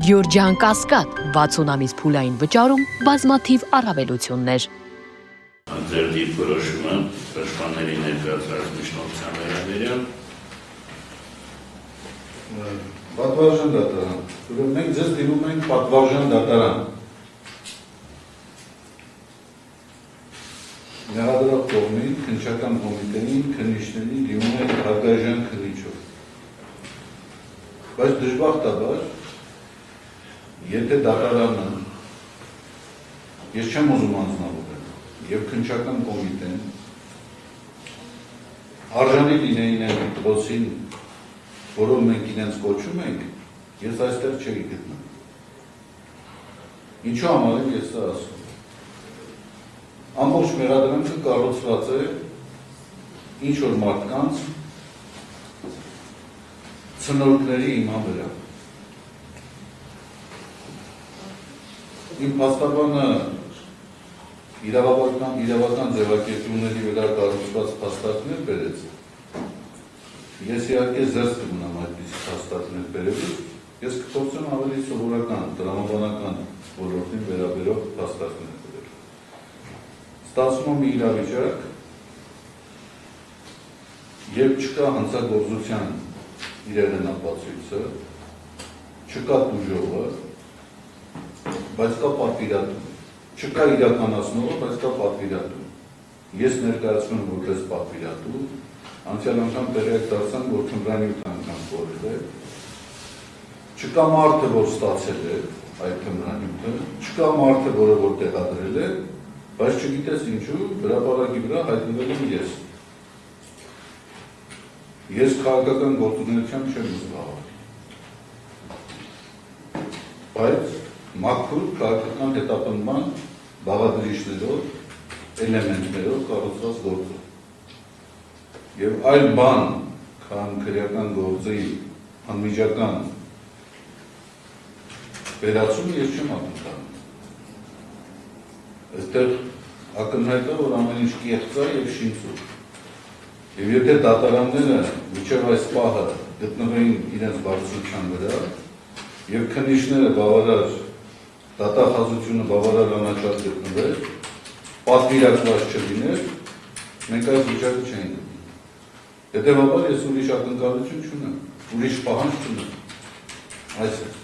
Գյորջյան Կասկադ 60 ամիս փուլային վճարում բազմաթիվ առավելություններ։ Ձեր դիրքորոշումը պաշտպանների ներկայացրած միջնորդության վերաբերյալ պատվարժան դատարան։ Ուրեմն մենք ձեզ դիմում ենք պատվարժան դատարան։ Մեղադրող կողմին, քննչական կոմիտեին, քննիչներին դիմում ենք հարգարժան քննիչով։ Բայց դժբախտաբար, եթե դատարանը, ես չեմ ուզում անձնավորել, եւ քննչական կոմիտեն արժանի լինեին այն դպրոցին, որով մենք իրենց կոչում ենք, ես այստեղ չէի գտնում։ Ինչու համար եմ ես սա ասում։ Ամբողջ մեղադրանքը կառուցված է ինչ-որ մարդկանց ցնորքների հիման վրա։ Իմ փաստաբանը իրավական ձևակերպումների վրա կառուցված փաստարկներ բերեց։ Ես իհարկե զերծ կմնամ այդպիսի փաստարկներ բերելուց, ես կփորձեմ ավելի սովորական, տրամաբանական ոլորտին վերաբերող փաստարկներ բերել։ Ստացվում է իրավիճակ, երբ չկա հանցագործության իրեղեն ապացույցը, չկա տուժողը, բայց կա պատվիրատու, չկա իրականացնողը, բայց կա պատվիրատու։ Ես ներկայացնում եմ որպես պատվիրատու, անցյալ անգամ տեղյակ դարձան, որ թմրանի 8 անգամ կորել է, չկա մարդը, որ ստացել է այդ թմրանյութը, չկա մարդը, որը որ տեղադրել է, բայց չգիտես ինչու, հրապարակի վրա հայտնվել եմ ես։ Ես քաղաքական գործունեությամբ չեմ զբաղվել, բայց մաքուր քաղաքական հետապնդման բաղադրիչներով, էլեմենտներով կառուցված գործ է։ Եվ այլ բան, քան քրեական գործի անմիջական վերացումը ես չեմ ակնկալում։ Այստեղ ակնհայտ է, որ ամեն ինչ կեղծ է եւ շինծուր։ Եվ եթե դատարանները մինչև այս պահը գտնվեին իրենց բարձրության վրա եւ քննիչները բավարար դատախազությունը բավարար անաչառ գտնվեր, պատվիրակված չլիներ, մենք այս վիճակը չենք գտնում։ Հետևաբար ես ուրիշ ակնկալություն չունեմ, ուրիշ պահանջ չունեմ։ Այս է։